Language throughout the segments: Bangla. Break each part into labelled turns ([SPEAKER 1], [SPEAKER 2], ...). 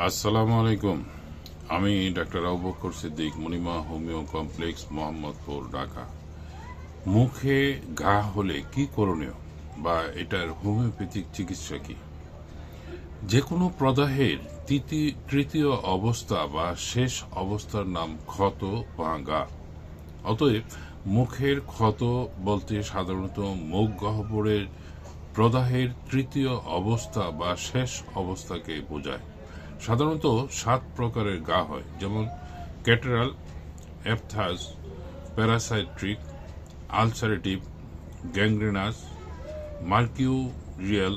[SPEAKER 1] আসসালামু আলাইকুম। আমি doctor Abu Bakr Siddique, Monima homeo complex, Mohammadpur, Dhaka. মুখে ঘা হলে কি করণীয় বা এটার হোমিওপ্যাথিক চিকিৎসা কি? যে কোনো প্রদাহের তৃতীয় অবস্থা বা শেষ অবস্থার নাম ক্ষত বা ঘা। অতএব মুখের ক্ষত বলতে সাধারণত মুখ গহ্বরের প্রদাহের তৃতীয় অবস্থা বা শেষ অবস্থাকে বোঝায়। সাধারণত 7 প্রকারের ঘা হয়, যেমন ক্যাটারাল, এপথাস, প্যারাসাইট্রিক, আলসারেটিভ, গ্যাংগ্রেনাস, মার্কিউরিয়াল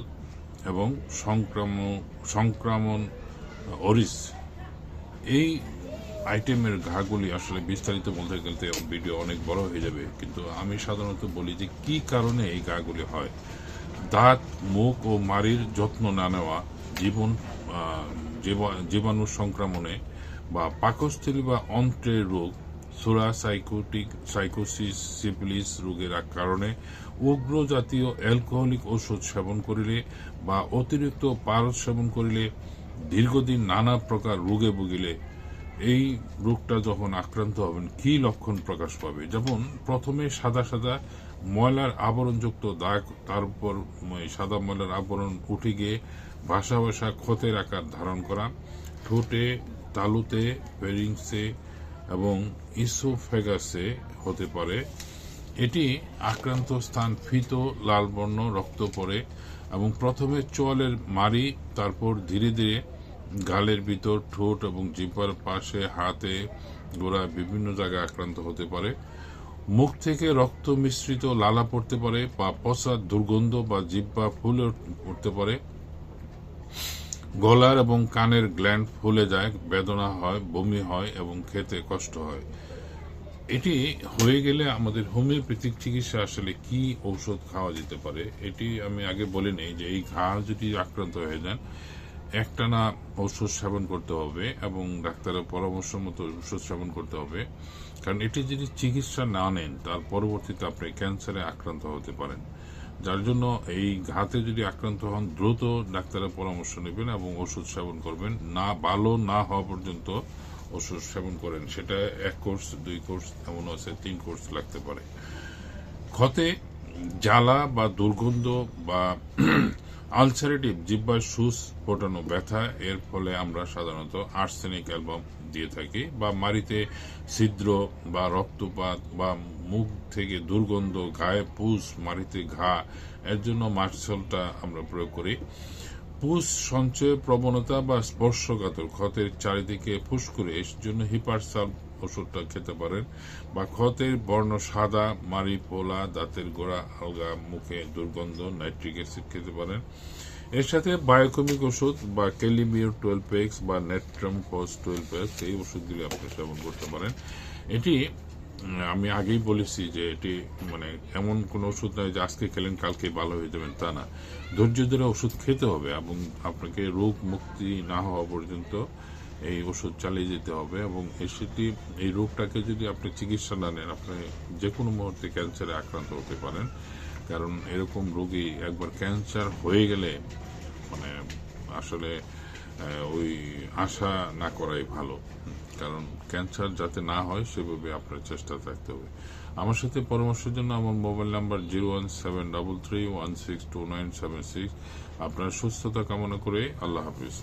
[SPEAKER 1] এবং সংক্রামণ অরিস। এই আইটেমের ঘাগুলি আসলে বিস্তারিত বলতে গেলে ভিডিও অনেক বড় হয়ে যাবে, কিন্তু আমি সাধারণত বলি যে কি কারণে এই ঘাগুলি হয়। দাঁত, মুখ ও মাড়ির যত্ন না নেওয়া, জীবাণু সংক্রমণে বা পাকস্থলী বা অন্ত্রের রোগ, সোরা সাইকোসিস, সিফিলিস রোগের কারণে, উগ্র জাতীয় অ্যালকোহলিক ওষুধ সেবন করিলে বা অতিরিক্ত পারদ সেবন করিলে, দীর্ঘদিন নানা প্রকার রোগে ভুগিলে। এই রোগটা যখন আক্রান্ত হবেন কি লক্ষণ প্রকাশ পাবে? যেমন প্রথমে সাদা সাদা ময়লার আবরণযুক্ত দাগ, তার উপর সাদা ময়লার আবরণ উঠে গিয়ে ভাসা ভাসা ক্ষতের আকার ধারণ করা, ঠোঁটে, তালুতে, ফেরিংসে এবং ইসোফেগাসে হতে পারে। এটি আক্রান্ত স্থান ফিত লাল বর্ণ, রক্ত পড়ে এবং প্রথমে চোয়ালের মাড়ি, তারপর ধীরে ধীরে গালের ভিতর, ঠোঁট এবং জিহ্বার পাশে, হাতে, গোড়ায় বিভিন্ন জায়গায় আক্রান্ত হতে পারে। মুখ থেকে রক্ত মিশ্রিত লালা পড়তে পারে বা পচা দুর্গন্ধ বা জিহ্বা ফুলে উঠতে পারে। গলার এবং কানের গ্ল্যান্ড ফুলে যায়, বেদনা হয়, বমি হয় এবং খেতে কষ্ট হয়। এটি হয়ে গেলে আমাদের হোমিওপ্যাথিক চিকিৎসা আসলে কি ঔষধ খাওয়া যেতে পারে, এটি আমি আগে বলে নেই যে এই ঘা যদি আক্রান্ত হয়ে যান, একটানা ঔষধ সেবন করতে হবে এবং ডাক্তারের পরামর্শ মতো ওষুধ সেবন করতে হবে। কারণ এটি যদি চিকিৎসা না নেন, তার পরবর্তীতে আপনি ক্যান্সারে আক্রান্ত হতে পারেন। যার জন্য এই ঘাতে যদি আক্রান্ত হন, দ্রুত ডাক্তারের পরামর্শ নেবেন এবং ওষুধ সেবন করবেন। না ভালো না হওয়া পর্যন্ত ওষুধ সেবন করেন, সেটা 1 কোর্স, 2 কোর্স, এমন আছে 3 কোর্স লাগতে পারে। ক্ষতে জ্বালা বা দুর্গন্ধ বা আলসারেটিভ, জিহ্বার সুচ ফোটানো, ব্যথা, এর ফলে আমরা সাধারণত আর্সেনিক অ্যালবাম দিয়ে থাকি। বা মাড়িতে ছিদ্র বা রক্তপাত বা মুখ থেকে দুর্গন্ধ, গায়ে পুষ, মাড়িতে ঘা, এর জন্য মার্সলটা আমরা প্রয়োগ করি। পুষ সঞ্চয়ের প্রবণতা বা স্পর্শকাতর, ক্ষতের চারিদিকে ফুসকুড়ি, এর জন্য হিপারসাল ওষুধটা খেতে পারেন। বা ক্ষতের বর্ণ সাদা, মাড়ি পোলা, দাঁতের গোড়া আলগা, মুখে দুর্গন্ধ, নাইট্রিক অ্যাসিড খেতে পারেন। এর সাথে বায়োকেমিক ওষুধ বা ক্যালিমিউর 12x বা নেট্রাম ফস 12x, এই ওষুধগুলি আপনি সেবন করতে পারেন। এটি আমি আগেই বলেছি যে এটি এমন কোনো ওষুধ নয় যে আজকে খেলেন কালকে ভালো হয়ে যাবেন, তা না। ধৈর্য ধরে ওষুধ খেতে হবে এবং আপনাকে রোগ মুক্তি না হওয়া পর্যন্ত এই ওষুধ চালিয়ে যেতে হবে। এবং এই রোগটাকে যদি আপনি চিকিৎসা না নেন, আপনি যে কোনো মুহূর্তে ক্যান্সারে আক্রান্ত হতে পারেন। কারণ এরকম রোগী একবার ক্যান্সার হয়ে গেলে আসলে ওই আশা না করাই ভালো। কারণ ক্যান্সার যাতে না হয় সেভাবে আপনার চেষ্টা থাকতে হবে। আমার সাথে পরামর্শের জন্য আমার মোবাইল নাম্বার 01733162976। আপনার সুস্থতা কামনা করে আল্লাহ হাফিজ।